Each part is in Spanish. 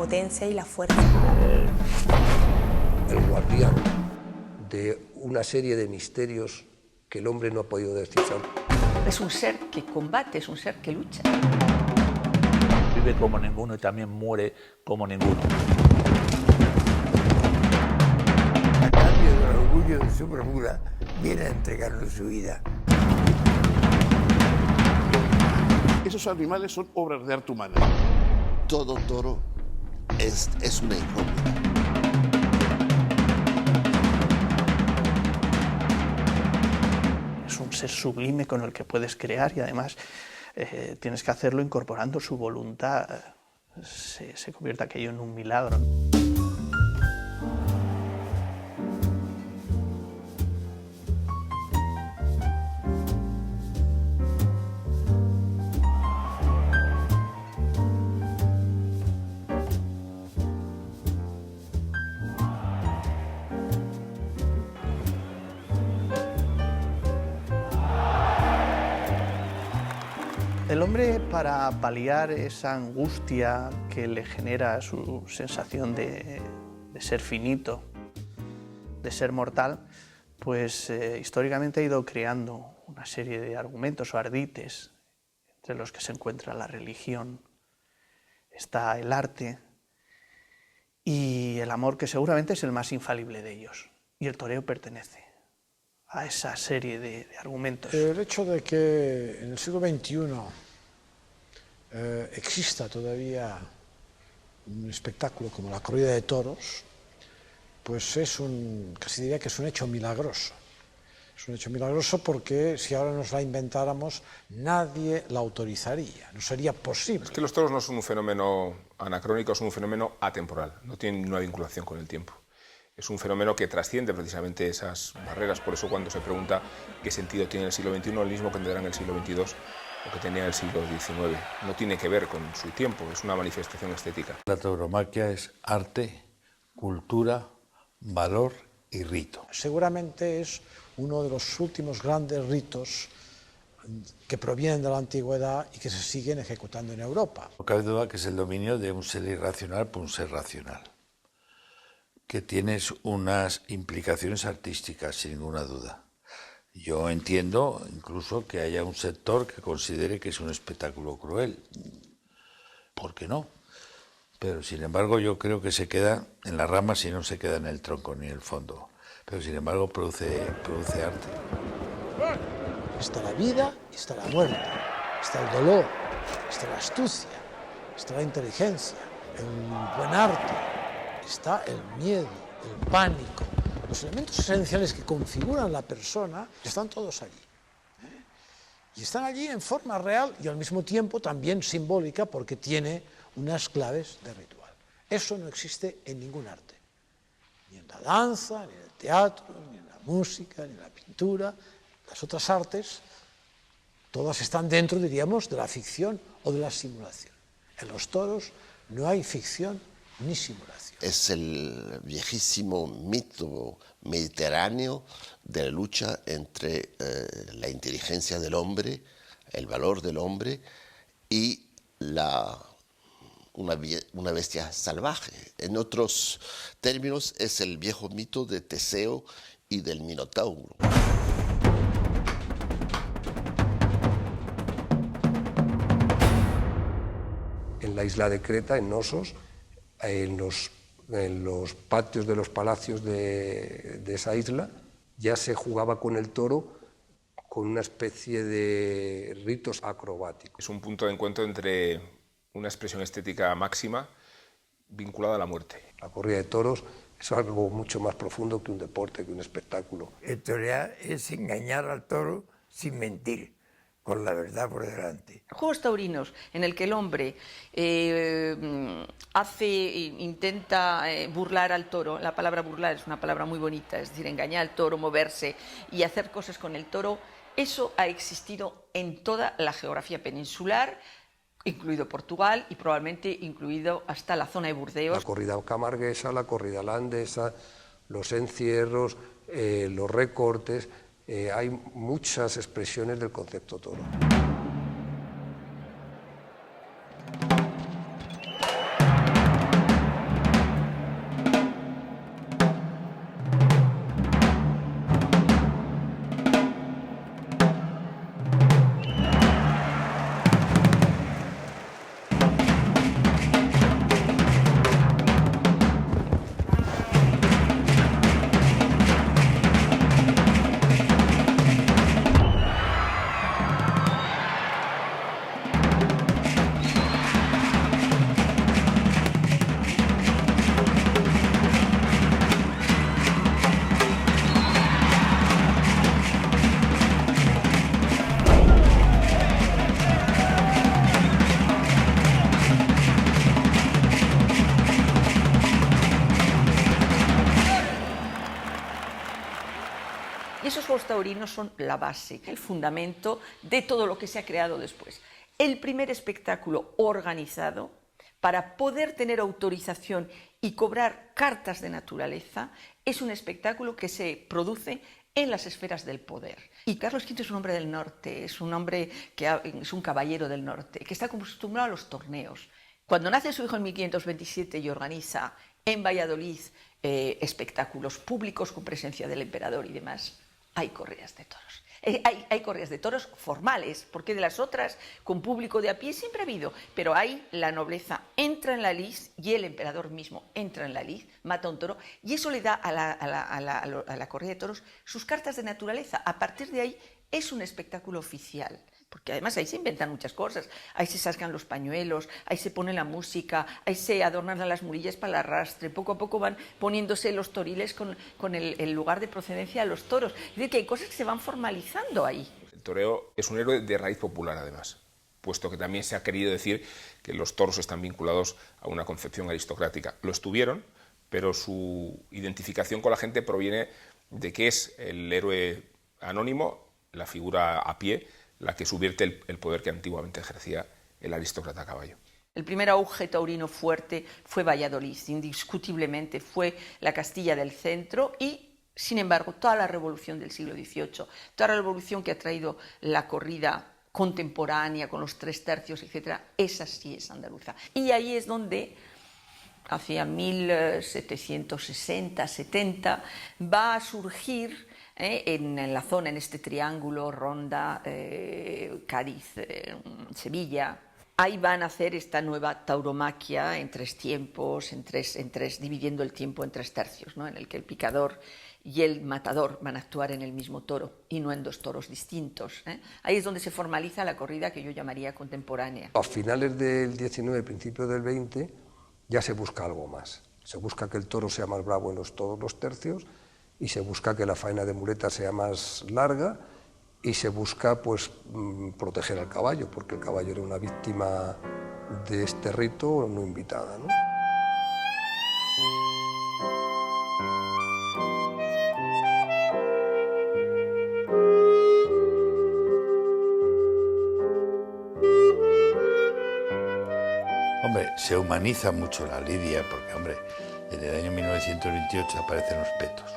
potencia y la fuerza. El guardián de una serie de misterios que el hombre no ha podido descifrar. Es un ser que combate, es un ser que lucha. Vive como ninguno y también muere como ninguno. A cambio del orgullo de su bravura, viene a entregarnos su vida. Esos animales son obras de arte humana. Todo toro es una incógnita. Es un ser sublime con el que puedes crear y además tienes que hacerlo incorporando su voluntad. Se convierte aquello en un milagro. El hombre, para paliar esa angustia que le genera su sensación de ser finito, de ser mortal, pues históricamente ha ido creando una serie de argumentos o ardites, entre los que se encuentra la religión, está el arte y el amor, que seguramente es el más infalible de ellos. Y el toreo pertenece a esa serie de argumentos. El hecho de que en el siglo XXI exista todavía un espectáculo como la corrida de toros, pues casi diría que es un hecho milagroso. Es un hecho milagroso porque si ahora nos la inventáramos, nadie la autorizaría, no sería posible. Es que los toros no son un fenómeno anacrónico, son un fenómeno atemporal, no tienen ninguna vinculación con el tiempo. Es un fenómeno que trasciende precisamente esas barreras, por eso cuando se pregunta qué sentido tiene el siglo XXI, el mismo que tendrá en el siglo XXII o que tenía el siglo XIX. No tiene que ver con su tiempo, es una manifestación estética. La tauromaquia es arte, cultura, valor y rito. Seguramente es uno de los últimos grandes ritos que provienen de la antigüedad y que se siguen ejecutando en Europa. No cabe duda que es el dominio de un ser irracional por un ser racional, que tiene unas implicaciones artísticas, sin ninguna duda. Yo entiendo incluso que haya un sector que considere que es un espectáculo cruel. ¿Por qué no? Pero sin embargo yo creo que se queda en las ramas y no se queda en el tronco ni en el fondo. Pero sin embargo produce arte. Está la vida y está la muerte, está el dolor, está la astucia, está la inteligencia, el buen arte, está el miedo, el pánico. Los elementos esenciales que configuran la persona están todos allí. Y están allí en forma real y al mismo tiempo también simbólica porque tiene unas claves de ritual. Eso no existe en ningún arte. Ni en la danza, ni en el teatro, ni en la música, ni en la pintura. Las otras artes, todas están dentro, diríamos, de la ficción o de la simulación. En los toros no hay ficción ni simulación. Es el viejísimo mito mediterráneo de la lucha entre la inteligencia del hombre, el valor del hombre y una bestia salvaje. En otros términos, es el viejo mito de Teseo y del Minotauro. En la isla de Creta, en Nosos, en los patios de los palacios de esa isla, ya se jugaba con el toro con una especie de ritos acrobáticos. Es un punto de encuentro entre una expresión estética máxima vinculada a la muerte. La corrida de toros es algo mucho más profundo que un deporte, que un espectáculo. El torear es engañar al toro sin mentir, con la verdad por delante. Juegos taurinos en el que el hombre intenta burlar al toro. La palabra burlar es una palabra muy bonita, es decir, engañar al toro, moverse y hacer cosas con el toro. Eso ha existido en toda la geografía peninsular, incluido Portugal y probablemente incluido hasta la zona de Burdeos. La corrida camarguesa, la corrida holandesa, los encierros, los recortes, hay muchas expresiones del concepto toro. Y esos juegos taurinos son la base, el fundamento de todo lo que se ha creado después. El primer espectáculo organizado para poder tener autorización y cobrar cartas de naturaleza es un espectáculo que se produce en las esferas del poder. Y Carlos V es un hombre del norte, es un hombre que es un caballero del norte, que está acostumbrado a los torneos. Cuando nace su hijo en 1527 y organiza en Valladolid espectáculos públicos con presencia del emperador y demás, hay corridas de toros. Hay corridas de toros formales, porque de las otras, con público de a pie, siempre ha habido. Pero ahí la nobleza entra en la lid y el emperador mismo entra en la lid, mata un toro, y eso le da a la corrida de toros sus cartas de naturaleza. A partir de ahí es un espectáculo oficial. Porque además ahí se inventan muchas cosas, ahí se sacan los pañuelos, ahí se pone la música, ahí se adornan las murillas para el arrastre, poco a poco van poniéndose los toriles con el lugar de procedencia de los toros. Es decir, que hay cosas que se van formalizando ahí. El toreo es un héroe de raíz popular, además, puesto que también se ha querido decir que los toros están vinculados a una concepción aristocrática. Lo estuvieron, pero su identificación con la gente proviene de que es el héroe anónimo, la figura a pie, la que subvierte el poder que antiguamente ejercía el aristócrata a caballo. El primer auge taurino fuerte fue Valladolid, indiscutiblemente fue la Castilla del centro y, sin embargo, toda la revolución del siglo XVIII, toda la revolución que ha traído la corrida contemporánea con los 3 tercios, etc., esa sí es andaluza. Y ahí es donde, hacia 1760-70, va a surgir en la zona, en este triángulo, Ronda, Cádiz, Sevilla. Ahí van a hacer esta nueva tauromaquia en 3 tiempos, dividiendo el tiempo en 3 tercios, ¿no? En el que el picador y el matador van a actuar en el mismo toro y no en 2 toros distintos. Ahí es donde se formaliza la corrida que yo llamaría contemporánea. A finales del 19, principios del 20, ya se busca algo más. Se busca que el toro sea más bravo en todos los tercios, y se busca que la faena de muleta sea más larga y se busca pues proteger al caballo, porque el caballo era una víctima de este rito no invitada, ¿no? Hombre, se humaniza mucho la lidia, porque, hombre, en el año 1928 aparecen los petos.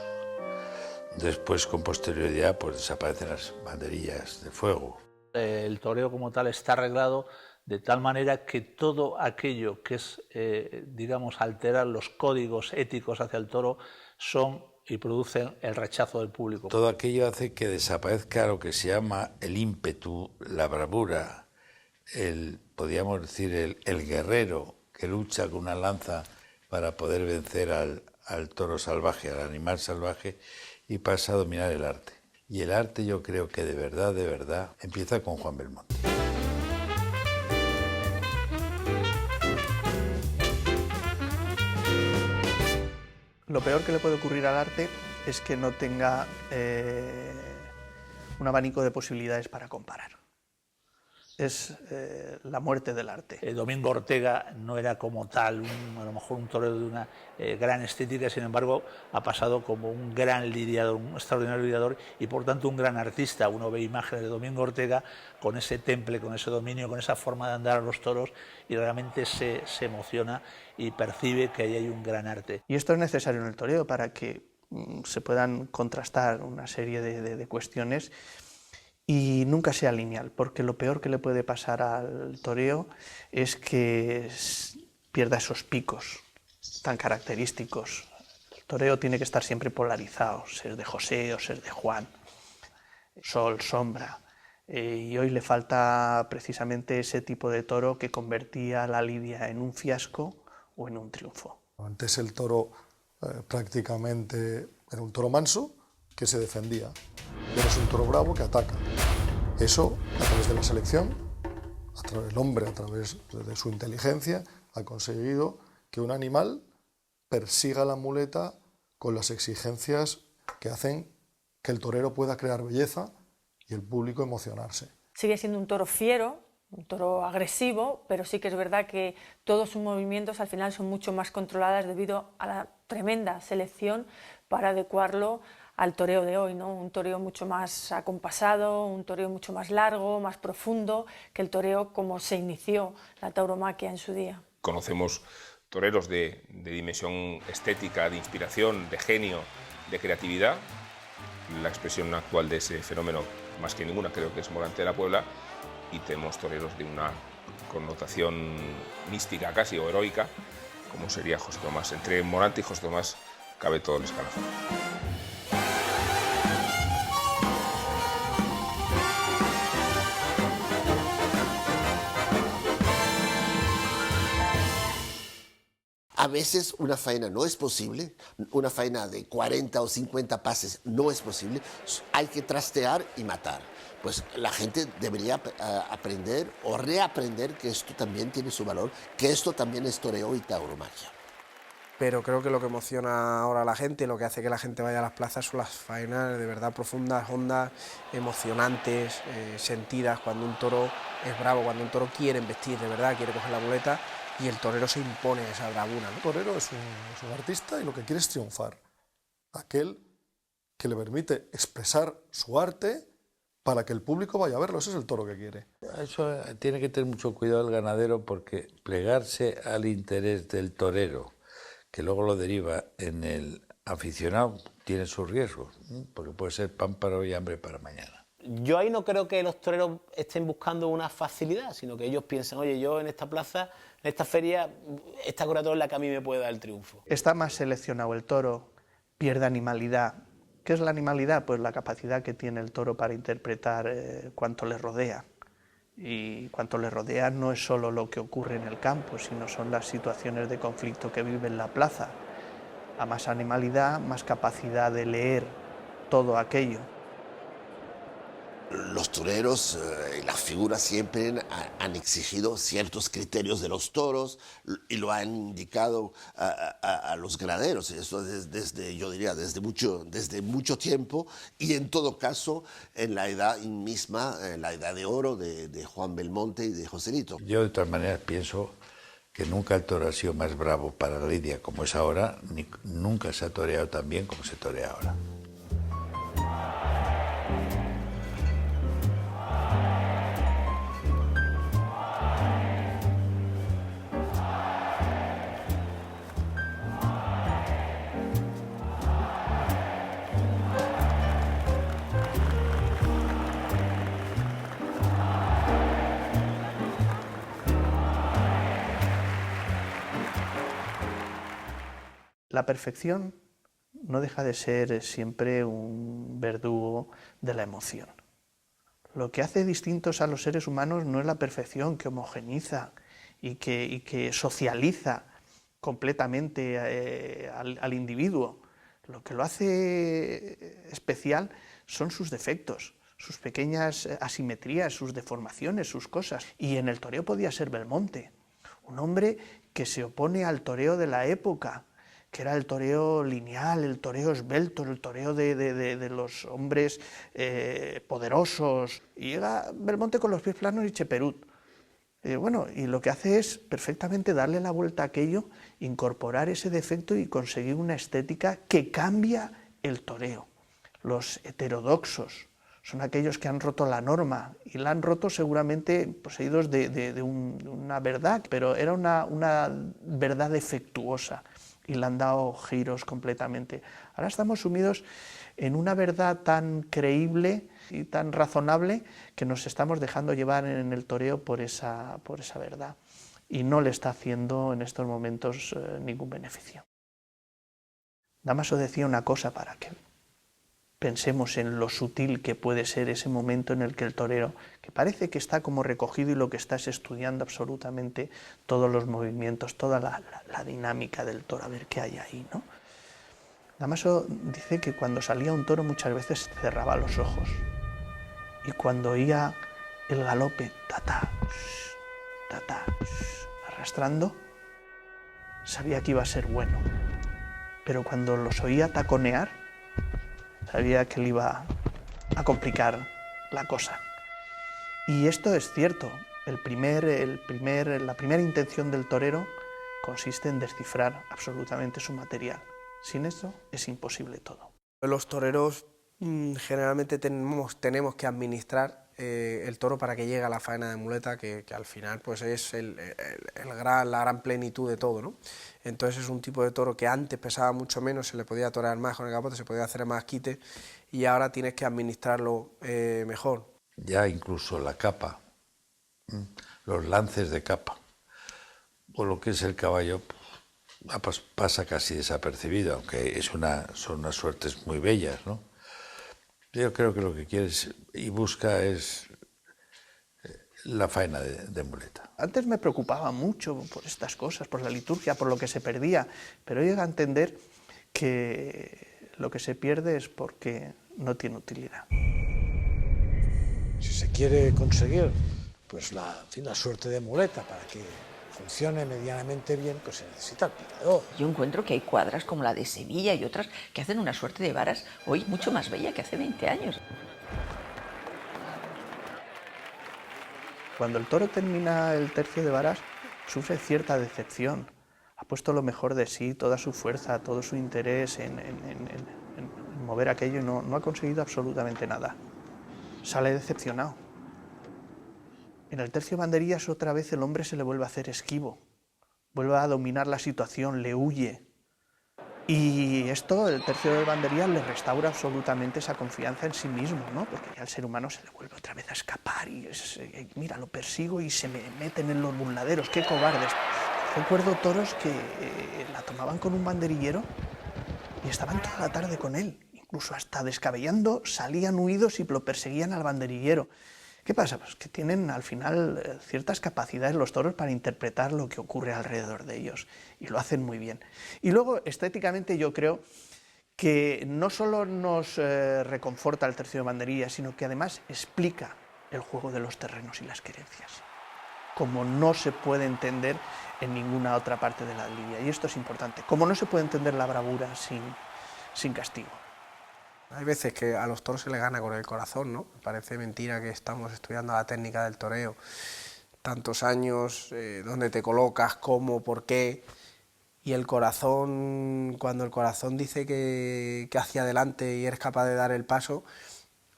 Después, con posterioridad, pues desaparecen las banderillas de fuego. El toreo como tal está arreglado de tal manera que todo aquello que es, digamos, alterar los códigos éticos hacia el toro son y producen el rechazo del público. Todo aquello hace que desaparezca lo que se llama el ímpetu, la bravura, podríamos decir, el guerrero que lucha con una lanza para poder vencer al toro salvaje, al animal salvaje, y pasa a dominar el arte. Y el arte, yo creo que de verdad, empieza con Juan Belmonte. Lo peor que le puede ocurrir al arte es que no tenga un abanico de posibilidades para comparar. Es la muerte del arte. Domingo Ortega no era como tal, a lo mejor un torero de una gran estética, sin embargo ha pasado como un gran lidiador, un extraordinario lidiador y por tanto un gran artista. Uno ve imágenes de Domingo Ortega con ese temple, con ese dominio, con esa forma de andar a los toros y realmente se emociona y percibe que ahí hay un gran arte. Y esto es necesario en el toreo para que se puedan contrastar una serie de cuestiones y nunca sea lineal, porque lo peor que le puede pasar al toreo es que pierda esos picos tan característicos. El toreo tiene que estar siempre polarizado, ser de José o ser de Juan, sol, sombra, y hoy le falta precisamente ese tipo de toro que convertía la lidia en un fiasco o en un triunfo. Antes el toro prácticamente era un toro manso que se defendía. Ahora es un toro bravo que ataca. Eso, a través de la selección, el hombre, a través de su inteligencia, ha conseguido que un animal persiga la muleta con las exigencias que hacen que el torero pueda crear belleza y el público emocionarse. Sigue siendo un toro fiero, un toro agresivo, pero sí que es verdad que todos sus movimientos al final son mucho más controlados debido a la tremenda selección para adecuarlo al toreo de hoy, ¿no? Un toreo mucho más acompasado, un toreo mucho más largo, más profundo que el toreo como se inició la tauromaquia en su día. Conocemos toreros de dimensión estética, de inspiración, de genio, de creatividad. La expresión actual de ese fenómeno, más que ninguna, creo que es Morante de la Puebla, y tenemos toreros de una connotación mística casi o heroica, como sería José Tomás. Entre Morante y José Tomás cabe todo el escalafón. A veces una faena no es posible, una faena de 40 o 50 pases no es posible, hay que trastear y matar. Pues la gente debería aprender o reaprender que esto también tiene su valor, que esto también es toreo y tauromaquia. Pero creo que lo que emociona ahora a la gente, lo que hace que la gente vaya a las plazas son las faenas de verdad profundas, hondas, emocionantes, sentidas, cuando un toro es bravo, cuando un toro quiere embestir, de verdad quiere coger la muleta, y el torero se impone esa bravura, ¿no? El torero es un artista y lo que quiere es triunfar. Aquel que le permite expresar su arte para que el público vaya a verlo. Ese es el toro que quiere. Eso tiene que tener mucho cuidado el ganadero, porque plegarse al interés del torero, que luego lo deriva en el aficionado, tiene sus riesgos, porque puede ser pan para hoy y hambre para mañana. Yo ahí no creo que los toreros estén buscando una facilidad, sino que ellos piensan, oye, yo en esta plaza, en esta feria, esta corredora es la que a mí me puede dar el triunfo. Está más seleccionado el toro, pierde animalidad. ¿Qué es la animalidad? Pues la capacidad que tiene el toro para interpretar cuanto le rodea. Y cuanto le rodea no es solo lo que ocurre en el campo, sino son las situaciones de conflicto que vive en la plaza. A más animalidad, más capacidad de leer todo aquello. Los toreros y las figuras siempre han exigido ciertos criterios de los toros y lo han indicado a los ganaderos. Eso yo diría, desde mucho tiempo, y en todo caso en la edad misma, en la edad de oro de Juan Belmonte y de Joselito. Yo de todas maneras pienso que nunca el toro ha sido más bravo para la lidia como es ahora, ni nunca se ha toreado tan bien como se torea ahora. La perfección no deja de ser siempre un verdugo de la emoción. Lo que hace distintos a los seres humanos no es la perfección que homogeniza y que socializa completamente al individuo. Lo que lo hace especial son sus defectos, sus pequeñas asimetrías, sus deformaciones, sus cosas. Y en el toreo podía ser Belmonte, un hombre que se opone al toreo de la época, que era el toreo lineal, el toreo esbelto, el toreo de los hombres poderosos. Y llega Belmonte con los pies planos y cheperut. Y lo que hace es perfectamente darle la vuelta a aquello, incorporar ese defecto y conseguir una estética que cambia el toreo. Los heterodoxos son aquellos que han roto la norma, y la han roto seguramente poseídos de una verdad, pero era una verdad defectuosa, y le han dado giros completamente. Ahora estamos sumidos en una verdad tan creíble y tan razonable que nos estamos dejando llevar en el toreo por esa verdad, y no le está haciendo en estos momentos ningún beneficio. Damaso decía una cosa para que pensemos en lo sutil que puede ser ese momento en el que el torero, que parece que está como recogido y lo que está es estudiando absolutamente todos los movimientos, toda la dinámica del toro, a ver qué hay ahí, ¿no? Damaso dice que cuando salía un toro muchas veces cerraba los ojos, y cuando oía el galope, ta-ta, arrastrando, sabía que iba a ser bueno, pero cuando los oía taconear, sabía que le iba a complicar la cosa. Y esto es cierto. La primera intención del torero consiste en descifrar absolutamente su material. Sin eso es imposible todo. Los toreros generalmente tenemos que administrar el toro para que llegue a la faena de muleta, que al final pues es la gran plenitud de todo, ¿no? Entonces es un tipo de toro que antes pesaba mucho menos, se le podía torear más con el capote, se podía hacer más quite, y ahora tienes que administrarlo mejor. Ya incluso la capa, los lances de capa, o lo que es el caballo, pasa casi desapercibido, aunque son unas suertes muy bellas, ¿no? Yo creo que lo que quieres y busca es la faena de muleta. Antes me preocupaba mucho por estas cosas, por la liturgia, por lo que se perdía, pero llega a entender que lo que se pierde es porque no tiene utilidad. Si se quiere conseguir pues la suerte de muleta para que funcione medianamente bien, pues se necesita el picador. Yo encuentro que hay cuadras como la de Sevilla y otras que hacen una suerte de varas hoy mucho más bella que hace 20 años. Cuando el toro termina el tercio de varas, sufre cierta decepción. Ha puesto lo mejor de sí, toda su fuerza, todo su interés en mover aquello y no ha conseguido absolutamente nada. Sale decepcionado. En el tercio de banderillas otra vez el hombre se le vuelve a hacer esquivo, vuelve a dominar la situación, le huye. Y esto, el tercio de banderillas, le restaura absolutamente esa confianza en sí mismo, ¿no? Porque ya el ser humano se le vuelve otra vez a escapar y mira, lo persigo y se me meten en los burladeros, qué cobardes. Recuerdo toros que la tomaban con un banderillero y estaban toda la tarde con él, incluso hasta descabellando, salían huidos y lo perseguían al banderillero. ¿Qué pasa? Pues que tienen al final ciertas capacidades los toros para interpretar lo que ocurre alrededor de ellos y lo hacen muy bien. Y luego, estéticamente, yo creo que no solo nos reconforta el tercio de banderillas, sino que además explica el juego de los terrenos y las querencias, como no se puede entender en ninguna otra parte de la lidia. Y esto es importante, como no se puede entender la bravura sin castigo. Hay veces que a los toros se les gana con el corazón, ¿no? Parece mentira que estamos estudiando la técnica del toreo tantos años, dónde te colocas, cómo, por qué, y el corazón, cuando el corazón dice que hacia adelante y eres capaz de dar el paso,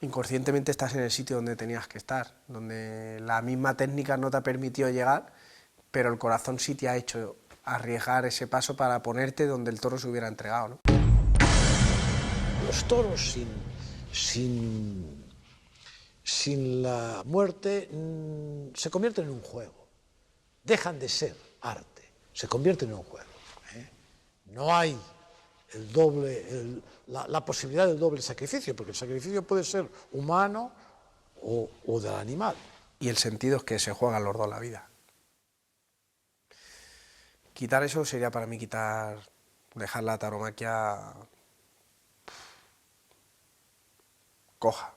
inconscientemente estás en el sitio donde tenías que estar, donde la misma técnica no te ha permitido llegar, pero el corazón sí te ha hecho arriesgar ese paso para ponerte donde el toro se hubiera entregado, ¿no? Los toros sin la muerte se convierten en un juego, dejan de ser arte, se convierten en un juego. No hay la posibilidad del doble sacrificio, porque el sacrificio puede ser humano o del animal. Y el sentido es que se juegan los dos la vida. Quitar eso sería para mí dejar la tauromaquia coja.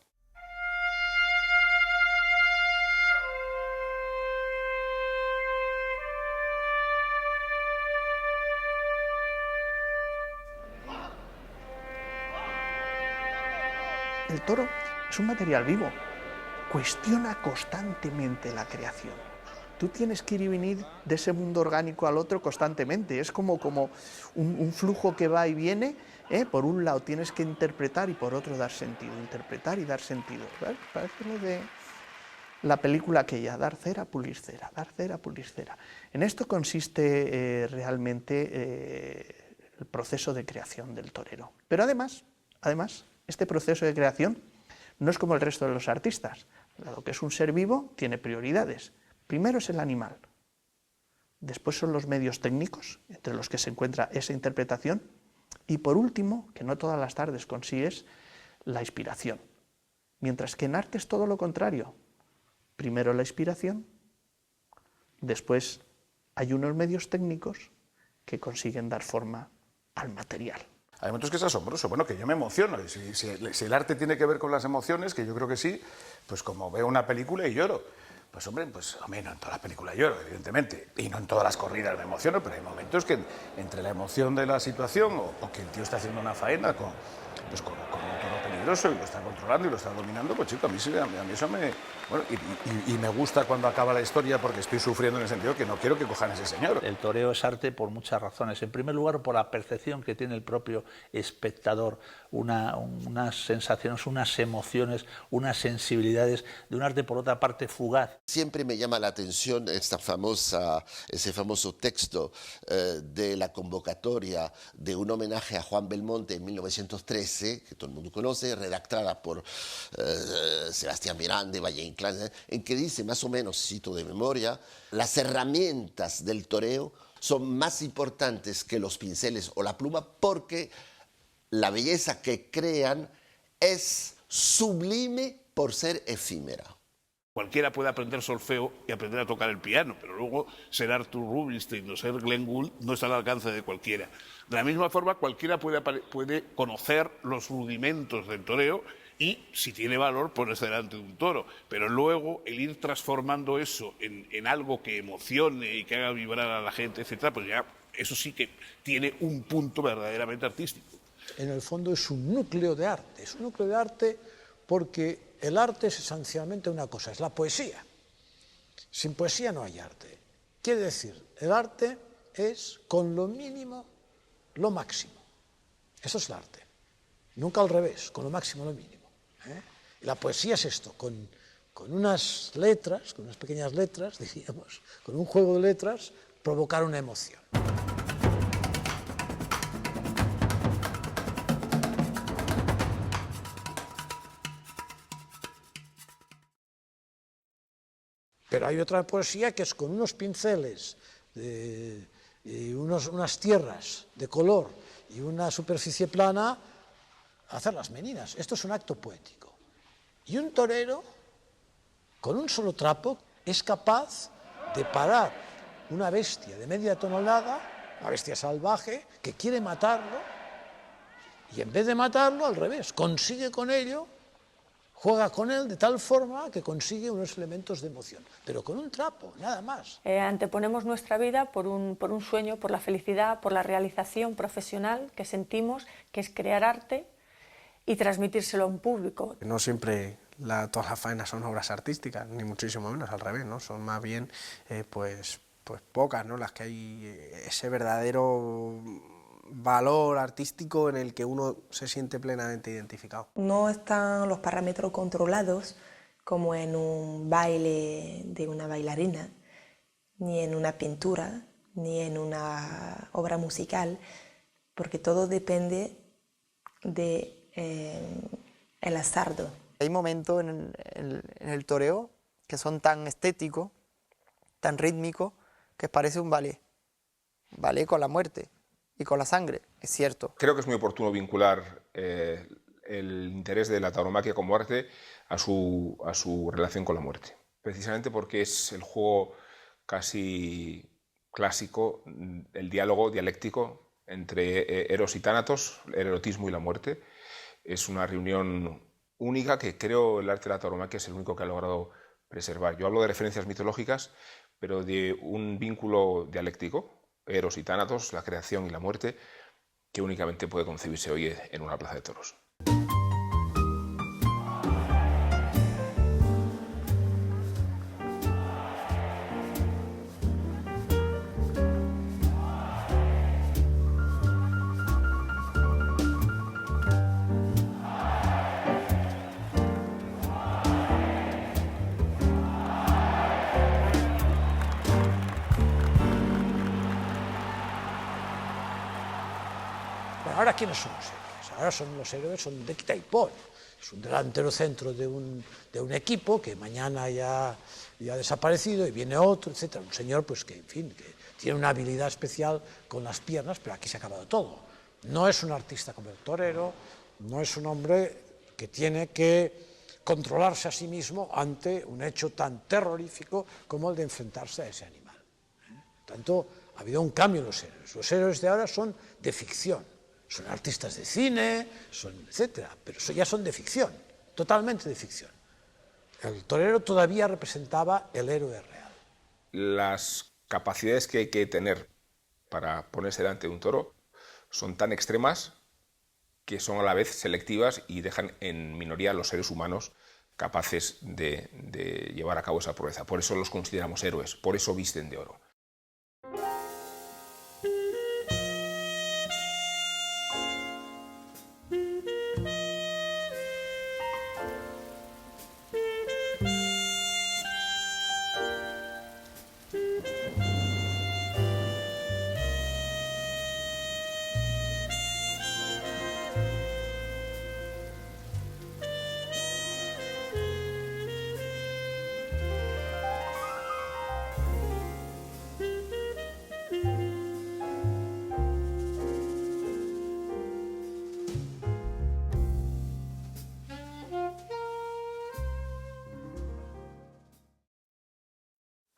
El toro es un material vivo, cuestiona constantemente la creación. Tú tienes que ir y venir de ese mundo orgánico al otro constantemente, es como un flujo que va y viene, por un lado tienes que interpretar y por otro dar sentido, interpretar y dar sentido. ¿Verdad? Parece lo de la película aquella, dar cera, pulir cera, dar cera, pulir cera. En esto consiste realmente el proceso de creación del torero. Pero además, este proceso de creación no es como el resto de los artistas. Dado que es un ser vivo, tiene prioridades. Primero es el animal, después son los medios técnicos, entre los que se encuentra esa interpretación, y por último, que no todas las tardes consigues, la inspiración. Mientras que en arte es todo lo contrario. Primero la inspiración, después hay unos medios técnicos que consiguen dar forma al material. Hay momentos que es asombroso, bueno, que yo me emociono. Si el arte tiene que ver con las emociones, que yo creo que sí, pues como veo una película y lloro. Pues hombre, no en todas las películas lloro, evidentemente, y no en todas las corridas me emociono, pero hay momentos que entre la emoción de la situación o que el tío está haciendo una faena con un toro peligroso, poderoso y lo está controlando y lo está dominando, pues chico, a mí eso me... Bueno, y me gusta cuando acaba la historia porque estoy sufriendo en el sentido que no quiero que cojan a ese señor. El toreo es arte por muchas razones. En primer lugar, por la percepción que tiene el propio espectador, unas sensaciones, unas emociones, unas sensibilidades de un arte, por otra parte, fugaz. Siempre me llama la atención ese famoso texto de la convocatoria de un homenaje a Juan Belmonte en 1913, que todo el mundo conoce, redactada por Sebastián Miranda y Valle Inclán, en que dice, más o menos, cito de memoria, las herramientas del toreo son más importantes que los pinceles o la pluma porque la belleza que crean es sublime por ser efímera. Cualquiera puede aprender solfeo y aprender a tocar el piano, pero luego ser Arthur Rubinstein o ser Glenn Gould no está al alcance de cualquiera. De la misma forma, cualquiera puede conocer los rudimentos del toreo y, si tiene valor, ponerse delante de un toro. Pero luego, el ir transformando eso en algo que emocione y que haga vibrar a la gente, etcétera, pues ya eso sí que tiene un punto verdaderamente artístico. En el fondo es un núcleo de arte. Es un núcleo de arte porque el arte es esencialmente una cosa, es la poesía. Sin poesía no hay arte. Quiere decir, el arte es con lo mínimo lo máximo. Eso es el arte. Nunca al revés, con lo máximo lo mínimo. Y la poesía es esto, con unas letras, con unas pequeñas letras, diríamos, con un juego de letras, provocar una emoción. Pero hay otra poesía que es con unos pinceles y unas tierras de color y una superficie plana, hacer las meninas. Esto es un acto poético. Y un torero, con un solo trapo, es capaz de parar una bestia de media tonelada, una bestia salvaje, que quiere matarlo, y en vez de matarlo, al revés, consigue con ello, juega con él de tal forma que consigue unos elementos de emoción, pero con un trapo, nada más. Anteponemos nuestra vida por un sueño, por la felicidad, por la realización profesional que sentimos, que es crear arte y transmitírselo a un público. No siempre todas las faenas son obras artísticas, ni muchísimo menos, al revés, ¿no? Son más bien pues pocas, ¿no? Las que hay ese verdadero valor artístico en el que uno se siente plenamente identificado. No están los parámetros controlados como en un baile de una bailarina, ni en una pintura, ni en una obra musical, porque todo depende de el azardo. Hay momentos en el toreo que son tan estéticos, tan rítmicos, que parece un ballet con la muerte y con la sangre, es cierto. Creo que es muy oportuno vincular el interés de la tauromaquia como arte a su relación con la muerte, precisamente porque es el juego casi clásico, el diálogo dialéctico entre Eros y Tánatos, el erotismo y la muerte. Es una reunión única que creo el arte de la tauromaquia es el único que ha logrado preservar. Yo hablo de referencias mitológicas, pero de un vínculo dialéctico, Eros y Tánatos, la creación y la muerte, que únicamente puede concebirse hoy en una plaza de toros. Ahora, ¿quiénes son los héroes? Ahora los héroes son de quita y pon. Es un delantero centro de un equipo que mañana ya ha desaparecido y viene otro, etc. Un señor pues que, en fin, que tiene una habilidad especial con las piernas, pero aquí se ha acabado todo. No es un artista como el torero, no es un hombre que tiene que controlarse a sí mismo ante un hecho tan terrorífico como el de enfrentarse a ese animal. Por tanto, ha habido un cambio en los héroes. Los héroes de ahora son de ficción. Son artistas de cine, etcétera, pero ya son de ficción, totalmente de ficción. El torero todavía representaba el héroe real. Las capacidades que hay que tener para ponerse delante de un toro son tan extremas que son a la vez selectivas y dejan en minoría a los seres humanos capaces de llevar a cabo esa proeza. Por eso los consideramos héroes, por eso visten de oro.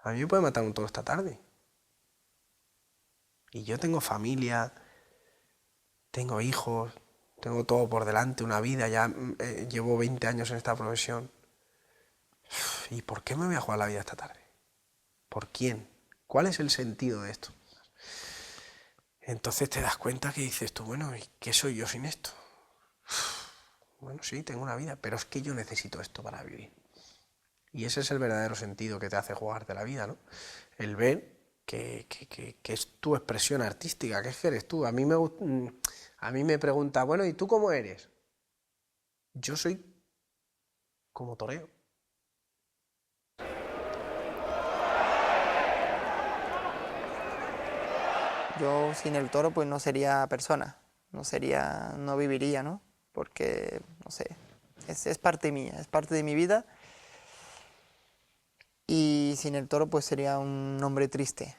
A mí me puede matar un toro esta tarde. Y yo tengo familia, tengo hijos, tengo todo por delante, una vida, ya llevo 20 años en esta profesión. ¿Y por qué me voy a jugar la vida esta tarde? ¿Por quién? ¿Cuál es el sentido de esto? Entonces te das cuenta que dices tú, bueno, ¿y qué soy yo sin esto? Bueno, sí, tengo una vida, pero es que yo necesito esto para vivir. Y ese es el verdadero sentido que te hace jugarte la vida, ¿no? El ver que es tu expresión artística, que es que eres tú. A mí me pregunta, bueno, ¿y tú cómo eres? Yo soy como toreo. Yo sin el toro pues no sería persona, no viviría, ¿no? Porque, no sé, es parte mía, es parte de mi vida. Y sin el toro pues sería un hombre triste.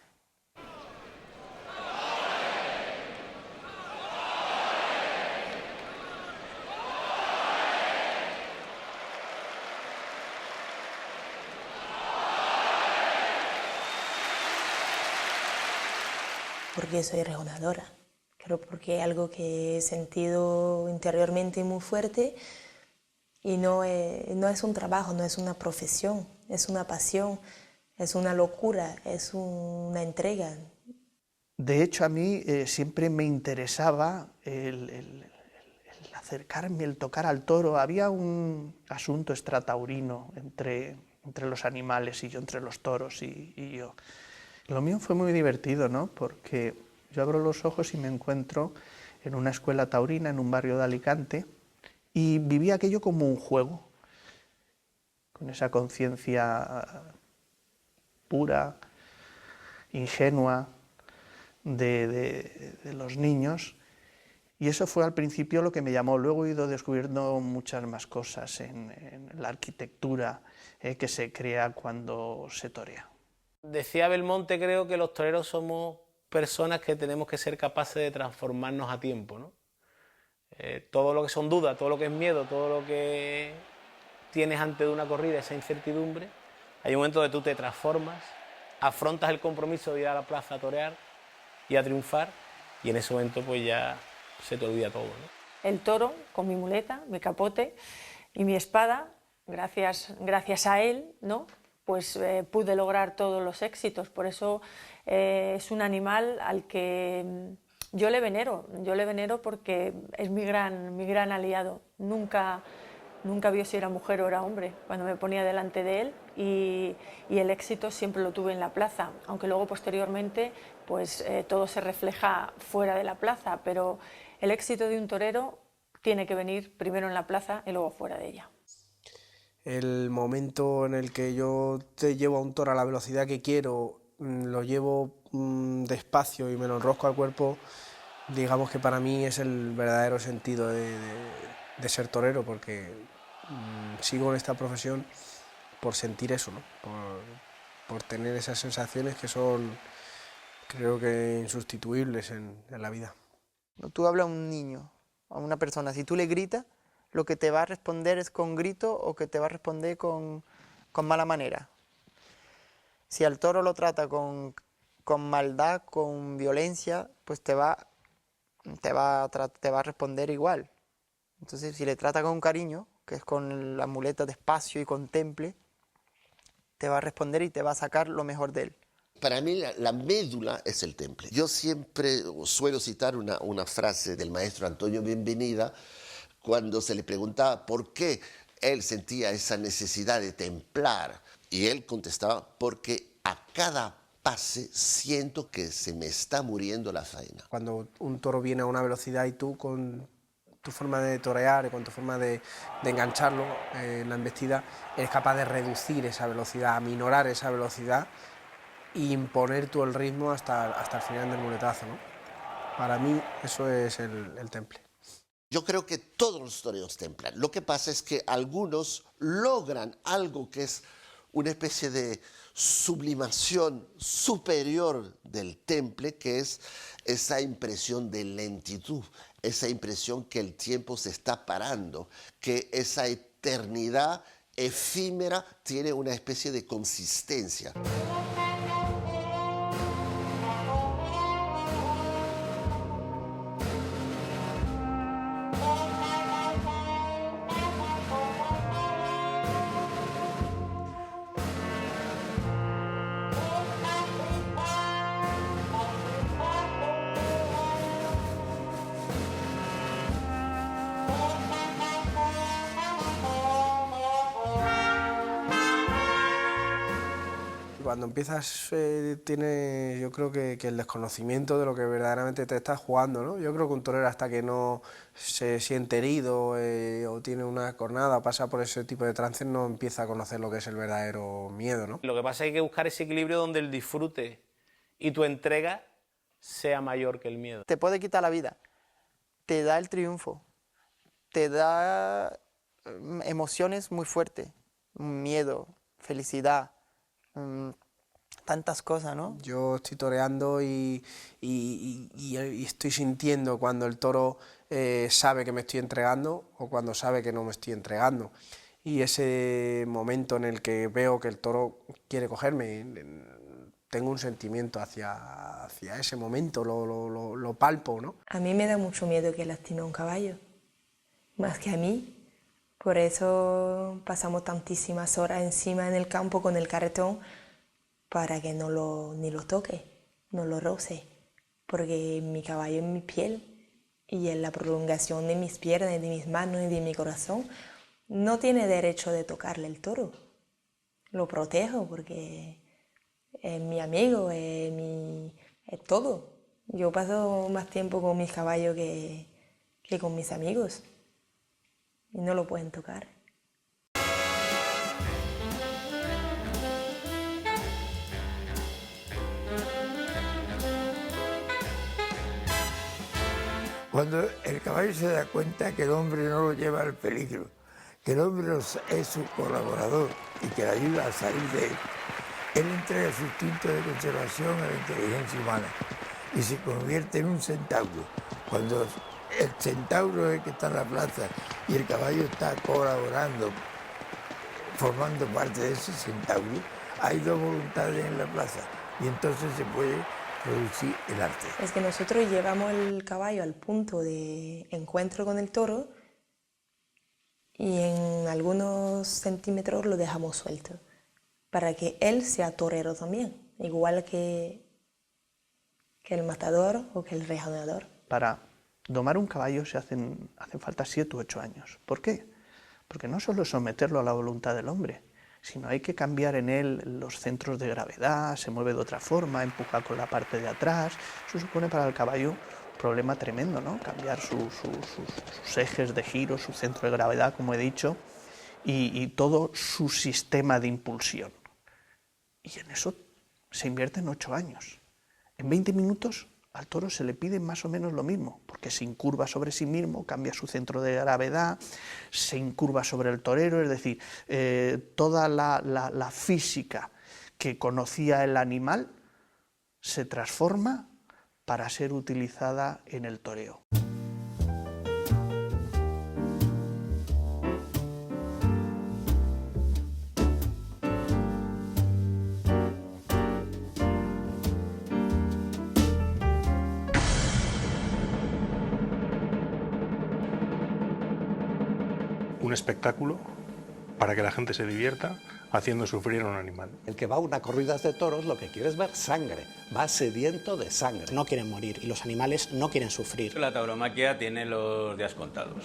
Porque soy rejonadora. Creo porque es algo que he sentido interiormente muy fuerte y no es un trabajo, no es una profesión, es una pasión, es una locura, es una entrega. De hecho, a mí siempre me interesaba el acercarme, el tocar al toro. Había un asunto extrataurino entre los animales y yo, entre los toros y yo. Lo mío fue muy divertido, ¿no? Porque yo abro los ojos y me encuentro en una escuela taurina, en un barrio de Alicante, y viví aquello como un juego, con esa conciencia pura, ingenua de los niños. Y eso fue al principio lo que me llamó. Luego he ido descubriendo muchas más cosas en la arquitectura que se crea cuando se torea. Decía Belmonte, creo que los toreros somos personas que tenemos que ser capaces de transformarnos a tiempo, ¿no? Todo lo que son dudas, todo lo que es miedo, todo lo que tienes antes de una corrida, esa incertidumbre, hay un momento donde tú te transformas, afrontas el compromiso de ir a la plaza a torear y a triunfar, y en ese momento pues ya se te olvida todo, ¿no? El toro, con mi muleta, mi capote y mi espada, gracias a él, ¿no? Pues pude lograr todos los éxitos. Por eso es un animal al que yo le venero porque es mi gran aliado. Nunca vio si era mujer o era hombre cuando me ponía delante de él, y el éxito siempre lo tuve en la plaza, aunque luego posteriormente pues todo se refleja fuera de la plaza, pero el éxito de un torero tiene que venir primero en la plaza y luego fuera de ella. El momento en el que yo te llevo a un toro a la velocidad que quiero, lo llevo despacio y me lo enrosco al cuerpo, digamos que para mí es el verdadero sentido de ser torero, porque sigo en esta profesión por sentir eso, ¿no? Por tener esas sensaciones que son, creo que, insustituibles en la vida. Tú hablas a un niño, a una persona, si tú le gritas, lo que te va a responder es con grito o que te va a responder con mala manera. Si al toro lo trata con maldad, con violencia, pues te va a responder igual. Entonces, si le trata con cariño, que es con la muleta despacio y con temple, te va a responder y te va a sacar lo mejor de él. Para mí la médula es el temple. Yo siempre suelo citar una frase del maestro Antonio Bienvenida cuando se le preguntaba por qué él sentía esa necesidad de templar, y él contestaba: porque a cada pase siento que se me está muriendo la faena. Cuando un toro viene a una velocidad y tú con tu forma de torear y con tu forma de engancharlo en la embestida eres capaz de reducir esa velocidad, aminorar esa velocidad e imponer tú el ritmo hasta el final del muletazo, ¿no? Para mí eso es el temple. Yo creo que todos los toreros templan. Lo que pasa es que algunos logran algo que es una especie de sublimación superior del temple, que es esa impresión de lentitud, esa impresión que el tiempo se está parando, que esa eternidad efímera tiene una especie de consistencia. Cuando empiezas, yo creo que el desconocimiento de lo que verdaderamente te estás jugando, ¿no? Yo creo que un torero, hasta que no se siente herido o tiene una cornada o pasa por ese tipo de trance, no empieza a conocer lo que es el verdadero miedo, ¿no? Lo que pasa es que hay que buscar ese equilibrio donde el disfrute y tu entrega sea mayor que el miedo. Te puede quitar la vida, te da el triunfo, te da emociones muy fuertes, miedo, felicidad, tantas cosas, ¿no? Yo estoy toreando y estoy sintiendo cuando el toro sabe que me estoy entregando o cuando sabe que no me estoy entregando. Y ese momento en el que veo que el toro quiere cogerme, tengo un sentimiento hacia ese momento, lo palpo, ¿no? A mí me da mucho miedo que lastime a un caballo, más que a mí. Por eso pasamos tantísimas horas encima en el campo con el carretón para que ni lo toque, no lo roce, porque mi caballo es mi piel y es la prolongación de mis piernas, de mis manos y de mi corazón. No tiene derecho de tocarle el toro. Lo protejo porque es mi amigo, es todo. Yo paso más tiempo con mis caballos que con mis amigos. Y no lo pueden tocar. Cuando el caballo se da cuenta que el hombre no lo lleva al peligro, que el hombre es su colaborador y que le ayuda a salir de él, él entrega su instinto de conservación a la inteligencia humana y se convierte en un centauro. Cuando el centauro es el que está en la plaza y el caballo está colaborando, formando parte de ese centauro, hay dos voluntades en la plaza y entonces se puede producir el arte. Es que nosotros llevamos el caballo al punto de encuentro con el toro y en algunos centímetros lo dejamos suelto para que él sea torero también, igual que el matador o que el rejoneador. Para domar un caballo hacen falta 7 u 8 años. ¿Por qué? Porque no solo es someterlo a la voluntad del hombre, sino hay que cambiar en él los centros de gravedad, se mueve de otra forma, empuja con la parte de atrás. Eso supone para el caballo un problema tremendo, ¿no? Cambiar sus ejes de giro, su centro de gravedad, como he dicho, y todo su sistema de impulsión. Y en eso se invierte en 8 años. En 20 minutos al toro se le pide más o menos lo mismo, porque se incurva sobre sí mismo, cambia su centro de gravedad, se incurva sobre el torero, es decir, toda la física que conocía el animal se transforma para ser utilizada en el toreo. Un espectáculo para que la gente se divierta, haciendo sufrir a un animal. El que va a una corrida de toros lo que quiere es ver sangre, va sediento de sangre. No quieren morir y los animales no quieren sufrir. La tauromaquia tiene los días contados.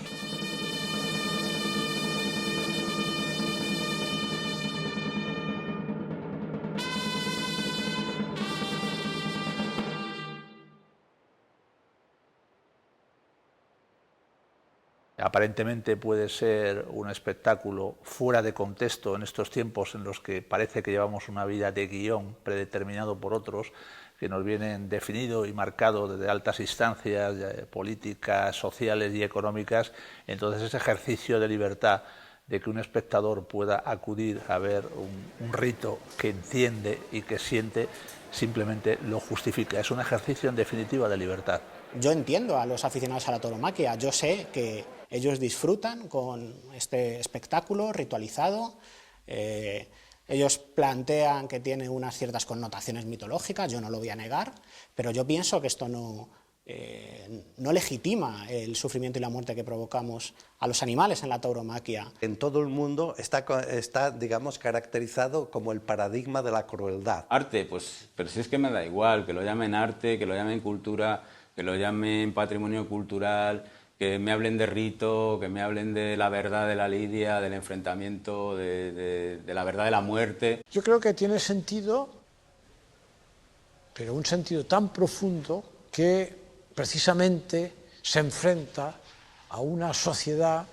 Aparentemente puede ser un espectáculo fuera de contexto en estos tiempos en los que parece que llevamos una vida de guión predeterminado por otros que nos vienen definido y marcado desde altas instancias políticas, sociales y económicas. Entonces ese ejercicio de libertad de que un espectador pueda acudir a ver un rito que entiende y que siente simplemente lo justifica. Es un ejercicio en definitiva de libertad. Yo entiendo a los aficionados a la tauromaquia, yo sé que ellos disfrutan con este espectáculo ritualizado, ellos plantean que tiene unas ciertas connotaciones mitológicas, yo no lo voy a negar, pero yo pienso que esto no legitima el sufrimiento y la muerte que provocamos a los animales en la tauromaquia. En todo el mundo está, digamos, caracterizado como el paradigma de la crueldad. Arte, pues, pero si es que me da igual, que lo llamen arte, que lo llamen cultura, que lo llamen patrimonio cultural, que me hablen de rito, que me hablen de la verdad de la lidia, del enfrentamiento, de la verdad de la muerte. Yo creo que tiene sentido, pero un sentido tan profundo que precisamente se enfrenta a una sociedad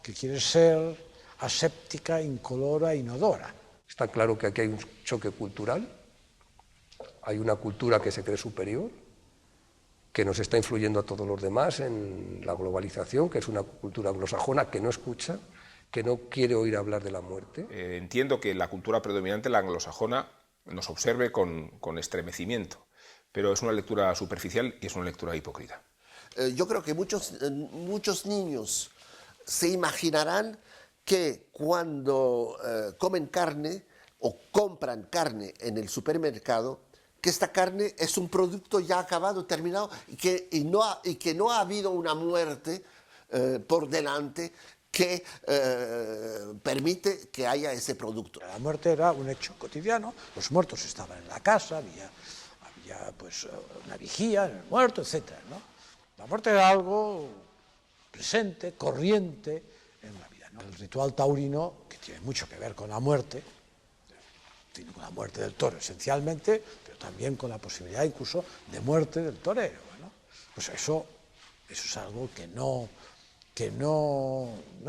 que quiere ser aséptica, incolora, inodora. Está claro que aquí hay un choque cultural, hay una cultura que se cree superior, que nos está influyendo a todos los demás en la globalización, que es una cultura anglosajona que no escucha, que no quiere oír hablar de la muerte. Entiendo que la cultura predominante, la anglosajona, nos observe con estremecimiento, pero es una lectura superficial y es una lectura hipócrita. Yo creo que muchos niños se imaginarán que cuando comen carne o compran carne en el supermercado, que esta carne es un producto ya acabado, terminado, y que no ha habido una muerte por delante que permite que haya ese producto. La muerte era un hecho cotidiano, los muertos estaban en la casa, había pues, una vigía en el muerto, etc., ¿no? La muerte era algo presente, corriente en la vida, ¿no? El ritual taurino, que tiene mucho que ver con la muerte, tiene con la muerte del toro esencialmente, pero también con la posibilidad incluso de muerte del torero, ¿no? Pues eso es algo que no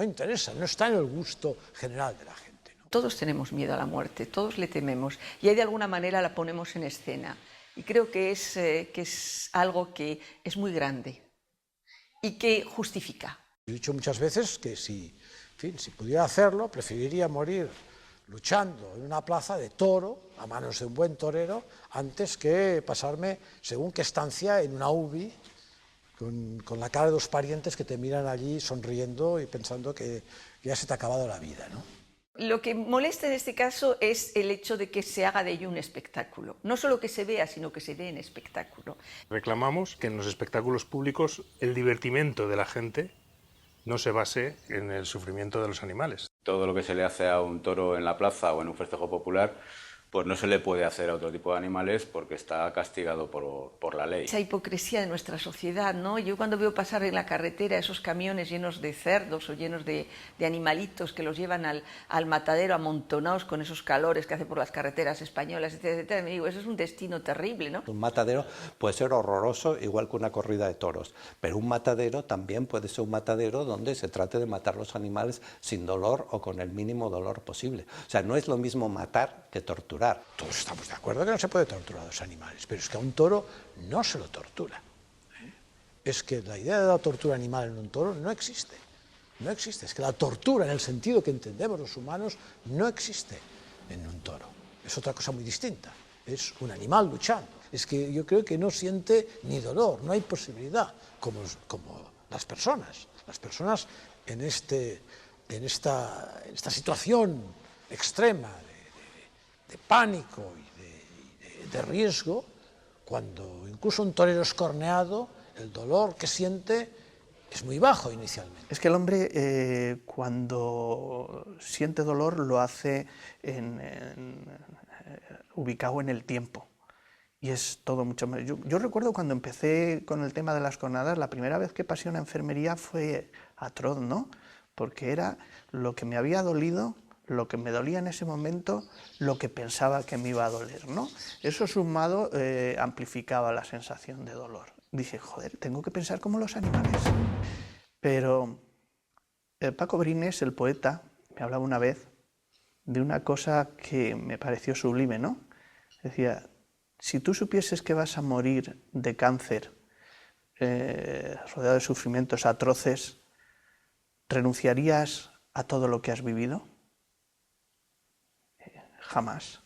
interesa, no está en el gusto general de la gente, ¿no? Todos tenemos miedo a la muerte, todos le tememos y ahí de alguna manera la ponemos en escena. Y creo que es algo que es muy grande y que justifica. He dicho muchas veces que si pudiera hacerlo, preferiría morir luchando en una plaza de toro a manos de un buen torero antes que pasarme según qué estancia en una UBI con la cara de los parientes que te miran allí sonriendo y pensando que ya se te ha acabado la vida, ¿no? Lo que molesta en este caso es el hecho de que se haga de ello un espectáculo. No solo que se vea, sino que se dé en espectáculo. Reclamamos que en los espectáculos públicos el divertimento de la gente no se base en el sufrimiento de los animales. Todo lo que se le hace a un toro en la plaza o en un festejo popular, pues no se le puede hacer a otro tipo de animales porque está castigado por la ley. Esa hipocresía de nuestra sociedad, ¿no? Yo cuando veo pasar en la carretera esos camiones llenos de cerdos o llenos de animalitos que los llevan al matadero amontonados con esos calores que hace por las carreteras españolas, etcétera, etcétera, me digo, eso es un destino terrible, ¿no? Un matadero puede ser horroroso igual que una corrida de toros, pero un matadero también puede ser un matadero donde se trate de matar los animales sin dolor o con el mínimo dolor posible. O sea, no es lo mismo matar que torturar. Todos estamos de acuerdo que no se puede torturar a los animales, pero es que a un toro no se lo tortura. Es que la idea de la tortura animal en un toro no existe. No existe. Es que la tortura en el sentido que entendemos los humanos no existe en un toro. Es otra cosa muy distinta. Es un animal luchando. Es que yo creo que no siente ni dolor, no hay posibilidad, como las personas. Las personas en esta situación extrema de pánico y de riesgo, cuando incluso un torero es corneado, el dolor que siente es muy bajo inicialmente. Es que el hombre cuando siente dolor lo hace ubicado en el tiempo. Y es todo mucho más. Yo recuerdo cuando empecé con el tema de las cornadas, la primera vez que pasé una enfermería fue atroz, ¿no? Porque era lo que me había dolido, lo que me dolía en ese momento, lo que pensaba que me iba a doler, ¿no? Eso sumado amplificaba la sensación de dolor. Dije, joder, tengo que pensar como los animales. Pero Paco Brines, el poeta, me hablaba una vez de una cosa que me pareció sublime, ¿no? Decía, si tú supieses que vas a morir de cáncer, rodeado de sufrimientos atroces, ¿renunciarías a todo lo que has vivido? Jamás.